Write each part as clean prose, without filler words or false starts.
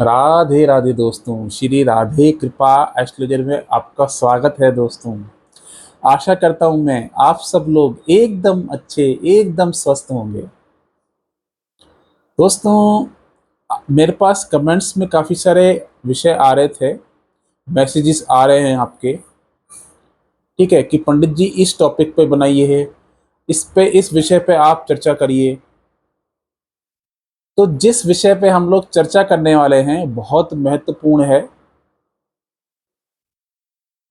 राधे राधे दोस्तों, श्री राधे कृपा एस्ट्रोलॉजर में आपका स्वागत है दोस्तों। आशा करता हूं मैं आप सब लोग एकदम अच्छे, एकदम स्वस्थ होंगे। दोस्तों, मेरे पास कमेंट्स में काफ़ी सारे विषय आ रहे थे, मैसेजेस आ रहे हैं आपके। ठीक है कि पंडित जी इस टॉपिक पे बनाइए है, इस विषय पे आप चर्चा करिए। तो जिस विषय पे हम लोग चर्चा करने वाले हैं बहुत महत्वपूर्ण है,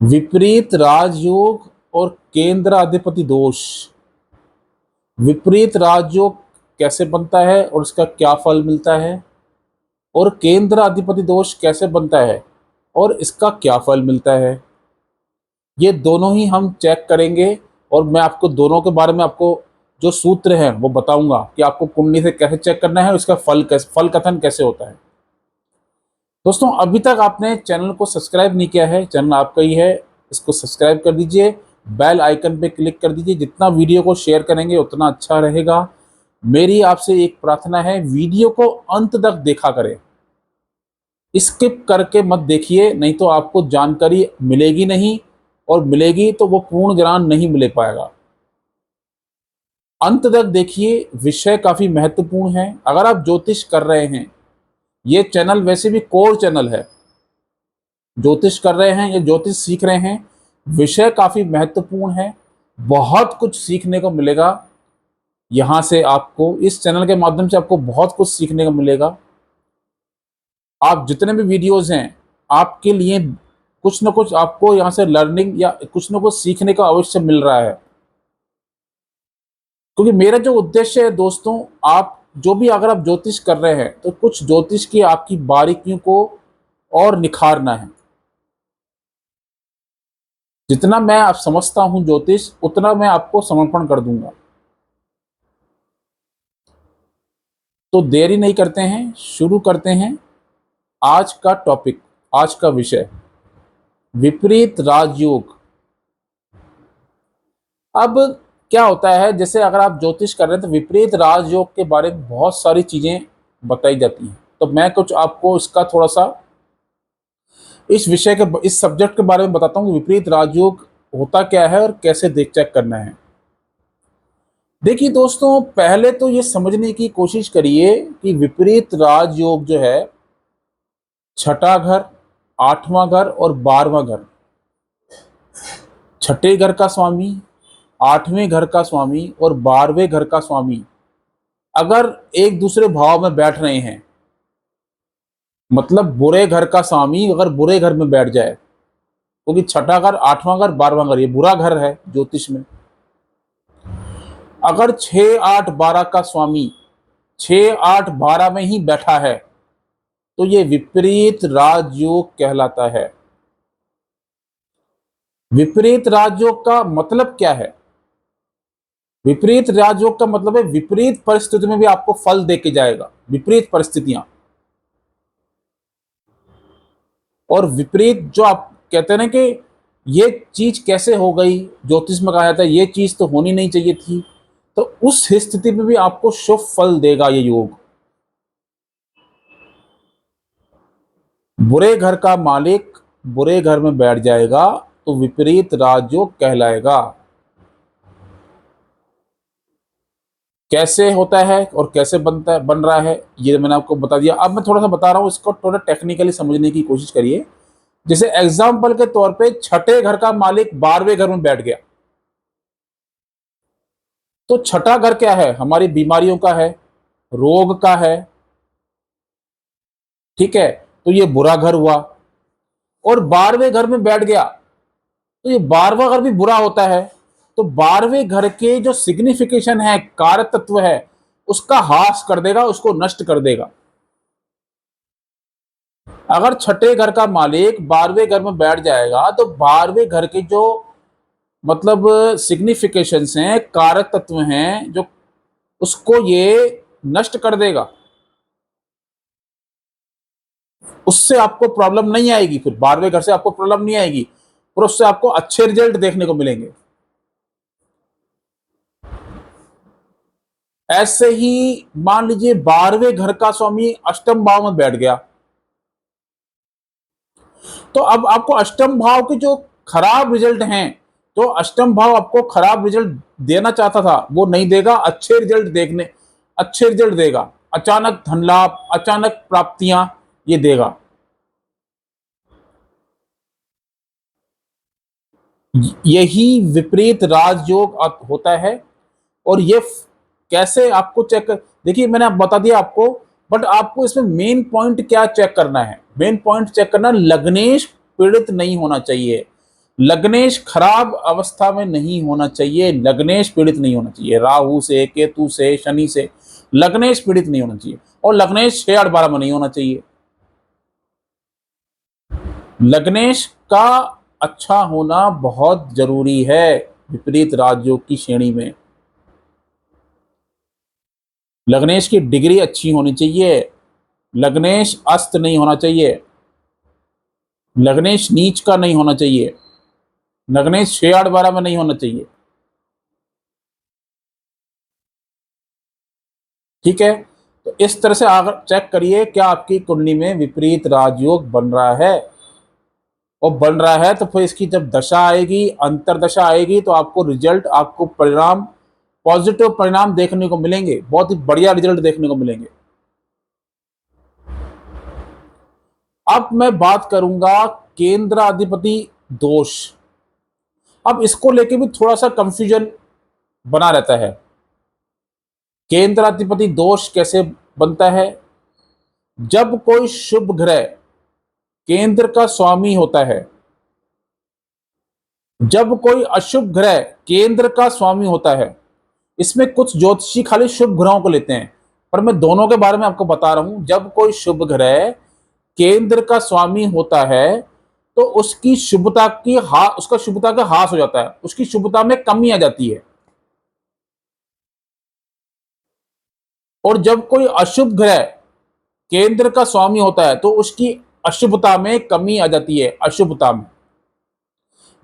विपरीत राजयोग और केंद्राधिपति दोष। विपरीत राजयोग कैसे बनता है और उसका क्या फल मिलता है, और केंद्राधिपति दोष कैसे बनता है और इसका क्या फल मिलता है, ये दोनों ही हम चेक करेंगे। और मैं आपको दोनों के बारे में आपको जो सूत्र हैं वो बताऊंगा कि आपको कुंडली से कैसे चेक करना है और इसका फल कथन कैसे होता है। दोस्तों, अभी तक आपने चैनल को सब्सक्राइब नहीं किया है, चैनल आपका ही है, इसको सब्सक्राइब कर दीजिए, बेल आइकन पे क्लिक कर दीजिए। जितना वीडियो को शेयर करेंगे उतना अच्छा रहेगा। मेरी आपसे एक प्रार्थना है, वीडियो को अंत तक देखा करें, स्किप करके मत देखिए, नहीं तो आपको जानकारी मिलेगी नहीं, और मिलेगी तो वो पूर्ण ज्ञान नहीं मिल पाएगा। अंत तक देखिए, विषय काफी महत्वपूर्ण है। अगर आप ज्योतिष कर रहे हैं, ये चैनल वैसे भी कोर चैनल है, ज्योतिष कर रहे हैं या ज्योतिष सीख रहे हैं, विषय काफी महत्वपूर्ण है। बहुत कुछ सीखने को मिलेगा यहाँ से, आपको इस चैनल के माध्यम से आपको बहुत कुछ सीखने को मिलेगा। आप जितने भी वीडियोस हैं, आपके लिए कुछ ना कुछ आपको यहाँ से लर्निंग या कुछ ना कुछ सीखने का अवश्य मिल रहा है। क्योंकि मेरा जो उद्देश्य है दोस्तों, आप जो भी अगर आप ज्योतिष कर रहे हैं तो कुछ ज्योतिष की आपकी बारीकियों को और निखारना है। जितना मैं आप समझता हूं ज्योतिष, उतना मैं आपको समर्पण कर दूंगा। तो देरी नहीं करते हैं, शुरू करते हैं आज का टॉपिक, आज का विषय, विपरीत राजयोग। अब क्या होता है, जैसे अगर आप ज्योतिष कर रहे हैं तो विपरीत राजयोग के बारे में बहुत सारी चीजें बताई जाती हैं। तो मैं कुछ आपको इसका थोड़ा सा इस सब्जेक्ट के बारे में बताता हूँ कि विपरीत राजयोग होता क्या है और कैसे देख चेक करना है। देखिए दोस्तों, पहले तो ये समझने की कोशिश करिए कि विपरीत राजयोग जो है, छठा घर, आठवां घर और 12वां घर, छठे घर का स्वामी, आठवें घर का स्वामी और 12वें घर का स्वामी अगर एक दूसरे भाव में बैठ रहे हैं, मतलब बुरे घर का स्वामी अगर बुरे घर में बैठ जाए, क्योंकि छठा घर, आठवां घर, 12वां घर ये बुरा घर है ज्योतिष में। अगर 6 8 12 का स्वामी 6 8 12 में ही बैठा है तो ये विपरीत राजयोग कहलाता है। विपरीत राजयोग का मतलब क्या है? विपरीत राजयोग का मतलब है विपरीत परिस्थिति में भी आपको फल दे के जाएगा। विपरीत परिस्थितियां और विपरीत जो आप कहते हैं ना कि ये चीज कैसे हो गई, ज्योतिष में कहा जाता है ये चीज तो होनी नहीं चाहिए थी, तो उस स्थिति में भी आपको शुभ फल देगा ये योग। बुरे घर का मालिक बुरे घर में बैठ जाएगा तो विपरीत राजयोग कहलाएगा। कैसे होता है और कैसे बनता है, बन रहा है, ये मैंने आपको बता दिया। अब मैं थोड़ा सा बता रहा हूँ, इसको थोड़ा टेक्निकली समझने की कोशिश करिए। जैसे एग्जाम्पल के तौर पे छठे घर का मालिक 12वें घर में बैठ गया, तो छठा घर क्या है? हमारी बीमारियों का है, रोग का है। ठीक है, तो ये बुरा घर हुआ। और 12वें घर में बैठ गया तो ये 12वां घर भी बुरा होता है। तो 12वें घर के जो सिग्निफिकेशन है, कारक तत्व है, उसका ह्रास कर देगा, उसको नष्ट कर देगा। अगर छठे घर का मालिक 12वें घर में बैठ जाएगा तो 12वें घर के जो मतलब सिग्निफिकेशंस हैं, कारक तत्व हैं, जो उसको ये नष्ट कर देगा। उससे आपको प्रॉब्लम नहीं आएगी, फिर 12वें घर से आपको प्रॉब्लम नहीं आएगी, और उससे आपको अच्छे रिजल्ट देखने को मिलेंगे। ऐसे ही मान लीजिए 12वें घर का स्वामी अष्टम भाव में बैठ गया, तो अब आपको अष्टम भाव के जो खराब रिजल्ट हैं, तो अष्टम भाव आपको खराब रिजल्ट देना चाहता था वो नहीं देगा, अच्छे रिजल्ट देगा, अचानक धन लाभ, अचानक प्राप्तियां ये देगा। यही विपरीत राजयोग होता है। और ये कैसे आपको चेक कर, देखिए मैंने आप बता दिया आपको, बट आपको इसमें मेन पॉइंट क्या चेक करना है, मेन पॉइंट चेक करना, लग्नेश पीड़ित नहीं होना चाहिए, लग्नेश खराब अवस्था में नहीं होना चाहिए, लग्नेश पीड़ित नहीं होना चाहिए, राहु से, केतु से, शनि से लग्नेश पीड़ित नहीं होना चाहिए, और लग्नेश 6 8 12 में नहीं होना चाहिए। लग्नेश का अच्छा होना बहुत जरूरी है विपरीत राजयोग की श्रेणी में। लग्नेश की डिग्री अच्छी होनी चाहिए, लग्नेश अस्त नहीं होना चाहिए, लग्नेश नीच का नहीं होना चाहिए, लग्नेश 6 8 12 में नहीं होना चाहिए। ठीक है, तो इस तरह से अगर चेक करिए क्या आपकी कुंडली में विपरीत राजयोग बन रहा है, और बन रहा है तो फिर इसकी जब दशा आएगी, अंतरदशा आएगी, तो आपको रिजल्ट, आपको परिणाम, पॉजिटिव परिणाम देखने को मिलेंगे, बहुत ही बढ़िया रिजल्ट देखने को मिलेंगे। अब मैं बात करूंगा केंद्राधिपति दोष। अब इसको लेके भी थोड़ा सा कंफ्यूजन बना रहता है। केंद्राधिपति दोष कैसे बनता है? जब कोई शुभ ग्रह केंद्र का स्वामी होता है, जब कोई अशुभ ग्रह केंद्र का स्वामी होता है, इसमें कुछ ज्योतिषी खाली शुभ ग्रहों को लेते हैं, पर मैं दोनों के बारे में आपको बता रहा हूं। जब कोई शुभ ग्रह केंद्र का स्वामी होता है तो उसकी शुभता की उसका शुभता का ह्रास हो जाता है, उसकी शुभता में कमी आ जाती है। और जब कोई अशुभ ग्रह केंद्र का स्वामी होता है तो उसकी अशुभता में कमी आ जाती है, अशुभता में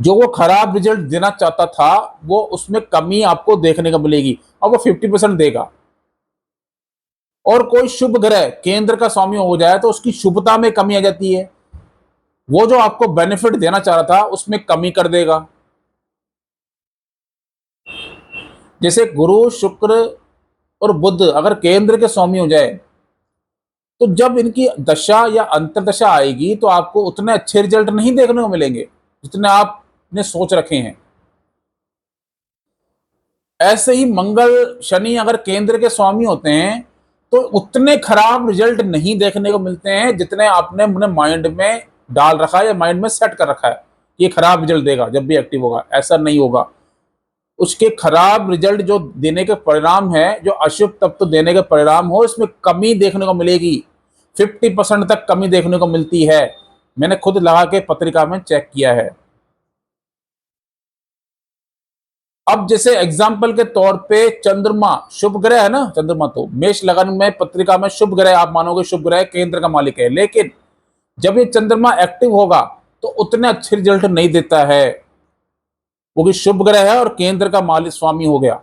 जो वो खराब रिजल्ट देना चाहता था वो उसमें कमी आपको देखने को मिलेगी, और वो 50% देगा। और कोई शुभ ग्रह केंद्र का स्वामी हो जाए तो उसकी शुभता में कमी आ जाती है, वो जो आपको बेनिफिट देना चाह रहा था उसमें कमी कर देगा। जैसे गुरु, शुक्र और बुध अगर केंद्र के स्वामी हो जाए तो जब इनकी दशा या अंतरदशा आएगी तो आपको उतने अच्छे रिजल्ट नहीं देखने को मिलेंगे जितने आपने सोच रखे हैं। ऐसे ही मंगल, शनि अगर केंद्र के स्वामी होते हैं तो उतने खराब रिजल्ट नहीं देखने को मिलते हैं जितने आपने अपने माइंड में डाल रखा है या माइंड में सेट कर रखा है। ये खराब रिजल्ट देगा जब भी एक्टिव होगा, ऐसा नहीं होगा। उसके खराब रिजल्ट जो देने के परिणाम है, जो अशुभ तत्व देने के परिणाम हो, इसमें कमी देखने को मिलेगी, 50% तक कमी देखने को मिलती है। मैंने खुद लगा के पत्रिका में चेक किया है। अब जैसे एग्जाम्पल के तौर पे चंद्रमा शुभ ग्रह है ना, चंद्रमा तो मेष लगन में पत्रिका में शुभ ग्रह, आप मानोगे शुभ ग्रह केंद्र का मालिक है, लेकिन जब ये चंद्रमा एक्टिव होगा तो उतने अच्छे रिजल्ट नहीं देता है, क्योंकि शुभ ग्रह है और केंद्र का मालिक स्वामी हो गया।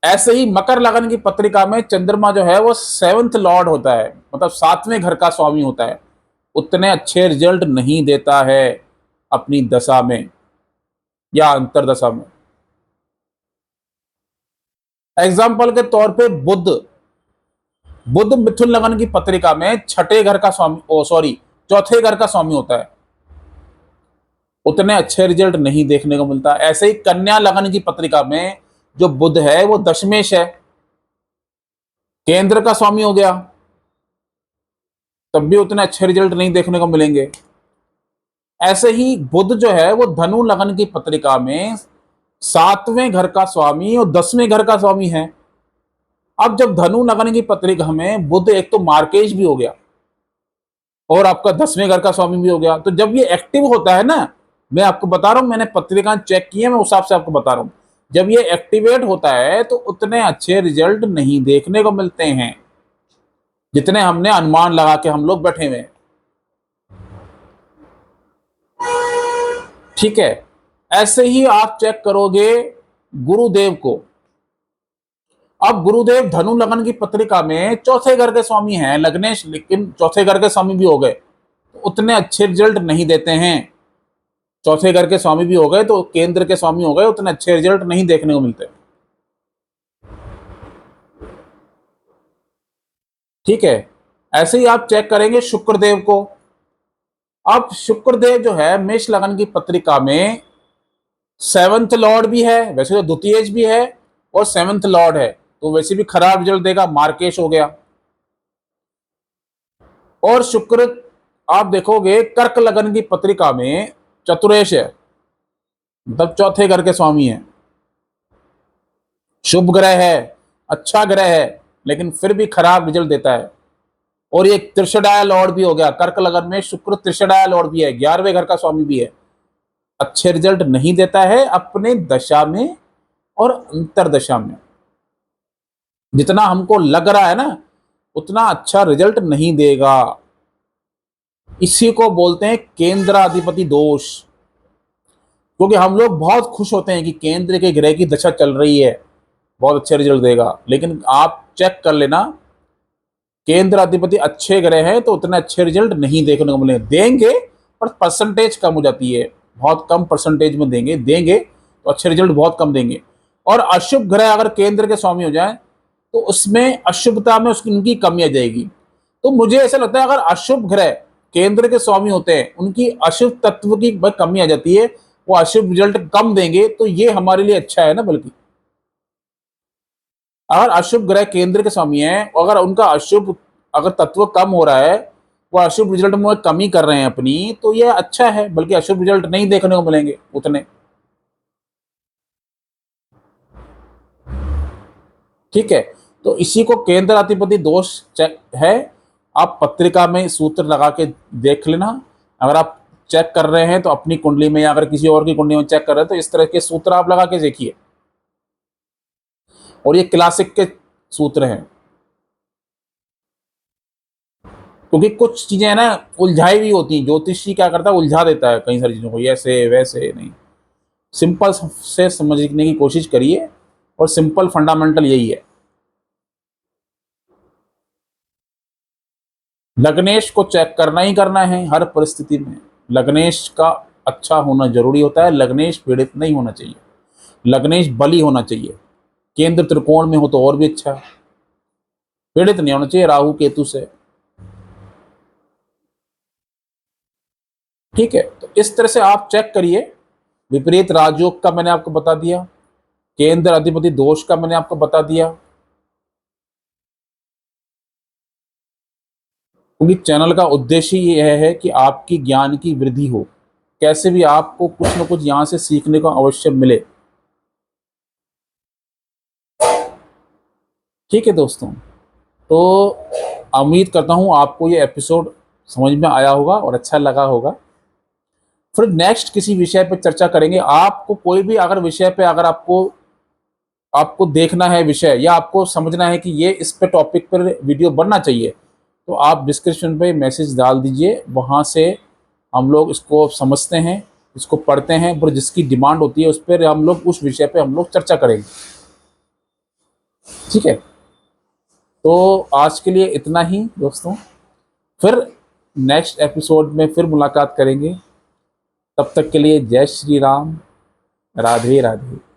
ऐसे ही मकर लगन की पत्रिका में चंद्रमा जो है वो 7th लॉर्ड होता है, मतलब 7वें घर का स्वामी होता है, उतने अच्छे रिजल्ट नहीं देता है अपनी दशा में या अंतरदशा में। एग्जाम्पल के तौर पे बुध, बुध मिथुन लगन की पत्रिका में छठे घर का स्वामी, सॉरी चौथे घर का स्वामी होता है, उतने अच्छे रिजल्ट नहीं देखने को मिलता। ऐसे ही कन्या लगन की पत्रिका में जो बुध है वो दशमेश है, केंद्र का स्वामी हो गया, तब भी उतने अच्छे रिजल्ट नहीं देखने को मिलेंगे। ऐसे ही बुध जो है वो धनु लगन की पत्रिका में 7वें घर का स्वामी और 10वें घर का स्वामी है। अब जब धनु लगन की पत्रिका में बुध एक तो मार्केज भी हो गया और आपका 10वें घर का स्वामी भी हो गया, तो जब ये एक्टिव होता है ना, मैं आपको बता रहा हूं, मैंने पत्रिका चेक की है, मैं उस हिसाब से आपको बता रहा हूं, जब ये एक्टिवेट होता है तो उतने अच्छे रिजल्ट नहीं देखने को मिलते हैं जितने हमने अनुमान लगा के हम लोग बैठे हुए हैं। ठीक है, ऐसे ही आप चेक करोगे गुरुदेव को। अब गुरुदेव धनु लगन की पत्रिका में चौथे घर के स्वामी हैं, लग्नेश, लेकिन चौथे घर के स्वामी भी हो गए, तो उतने अच्छे रिजल्ट नहीं देते हैं। चौथे घर के स्वामी भी हो गए तो केंद्र के स्वामी हो गए, उतने अच्छे रिजल्ट नहीं देखने को मिलते। ठीक है, ऐसे ही आप चेक करेंगे शुक्रदेव को। अब शुक्रदेव जो है मेष लगन की पत्रिका में सेवंथ लॉर्ड भी है, वैसे तो द्वितीय भी है और सेवंथ लॉर्ड है, तो वैसे भी खराब रिजल्ट देगा, मार्केश हो गया। और शुक्र आप देखोगे कर्क लगन की पत्रिका में चतुरेश है, मतलब चौथे घर के स्वामी है, शुभ ग्रह है, अच्छा ग्रह है, लेकिन फिर भी खराब रिजल्ट देता है। और ये त्रिशडाया लॉर्ड भी हो गया, कर्क लगन में शुक्र त्रिशडाया लॉर्ड भी है, 11वें घर का स्वामी भी है, अच्छे रिजल्ट नहीं देता है अपने दशा में और अंतर दशा में। जितना हमको लग रहा है ना उतना अच्छा रिजल्ट नहीं देगा। इसी को बोलते हैं केंद्राधिपति दोष। क्योंकि हम लोग बहुत खुश होते हैं कि केंद्र के ग्रह की दशा चल रही है, बहुत अच्छे रिजल्ट देगा, लेकिन आप चेक कर लेना केंद्र अधिपति अच्छे ग्रह हैं तो उतने अच्छे रिजल्ट नहीं देखने को मिलेंगे, देंगे पर परसेंटेज कम हो जाती है, बहुत कम परसेंटेज में देंगे तो अच्छे रिजल्ट बहुत कम देंगे। और अशुभ ग्रह अगर केंद्र के स्वामी हो जाए तो उसमें अशुभता में उसकी उनकी कमी आ जाएगी। तो मुझे ऐसा लगता है अगर अशुभ ग्रह केंद्र के स्वामी होते हैं उनकी अशुभ तत्व की कमी आ जाती है, वो अशुभ रिजल्ट कम देंगे, तो ये हमारे लिए अच्छा है ना। बल्कि अगर अशुभ ग्रह केंद्र के स्वामी है, अगर उनका अशुभ अगर तत्व कम हो रहा है, वो अशुभ रिजल्ट में कमी कर रहे हैं अपनी, तो ये अच्छा है, बल्कि अशुभ रिजल्ट नहीं देखने को मिलेंगे उतने। ठीक है, तो इसी को केंद्र अधिपति दोष चेक है। आप पत्रिका में सूत्र लगा के देख लेना। अगर आप चेक कर रहे हैं तो अपनी कुंडली में या अगर किसी और की कुंडली में चेक कर रहे हैं तो इस तरह के सूत्र आप लगा के देखिए। और ये क्लासिक के सूत्र हैं, क्योंकि कुछ चीजें है ना उलझाई हुई होती हैं, ज्योतिषी क्या करता है उलझा देता है कई सारी चीजों को, ऐसे वैसे नहीं। सिंपल से समझने की कोशिश करिए और सिंपल फंडामेंटल यही है। लग्नेश को चेक करना ही करना है हर परिस्थिति में। लग्नेश का अच्छा होना जरूरी होता है, लग्नेश पीड़ित नहीं होना चाहिए, लग्नेश बली होना चाहिए। केंद्र त्रिकोण में हो तो और भी अच्छा, पीड़ित नहीं होना चाहिए राहु केतु से। ठीक है, तो इस तरह से आप चेक करिए। विपरीत राजयोग का मैंने आपको बता दिया, केंद्र अधिपति दोष का मैंने आपको बता दिया। क्योंकि चैनल का उद्देश्य यह है कि आपकी ज्ञान की वृद्धि हो, कैसे भी आपको कुछ ना कुछ यहां से सीखने को अवश्य मिले। ठीक है दोस्तों, तो उम्मीद करता हूं आपको ये एपिसोड समझ में आया होगा और अच्छा लगा होगा। फिर नेक्स्ट किसी विषय पर चर्चा करेंगे। आपको कोई भी अगर विषय पे अगर आपको आपको देखना है विषय या आपको समझना है कि ये इस पे टॉपिक पर वीडियो बनना चाहिए, तो आप डिस्क्रिप्शन पे मैसेज डाल दीजिए, वहाँ से हम लोग इसको समझते हैं, इसको पढ़ते हैं, पर जिसकी डिमांड होती है उस पर हम लोग उस विषय पे हम लोग चर्चा करेंगे। ठीक है, तो आज के लिए इतना ही दोस्तों, फिर नेक्स्ट एपिसोड में फिर मुलाकात करेंगे। तब तक के लिए जय श्री राम, राधे राधे।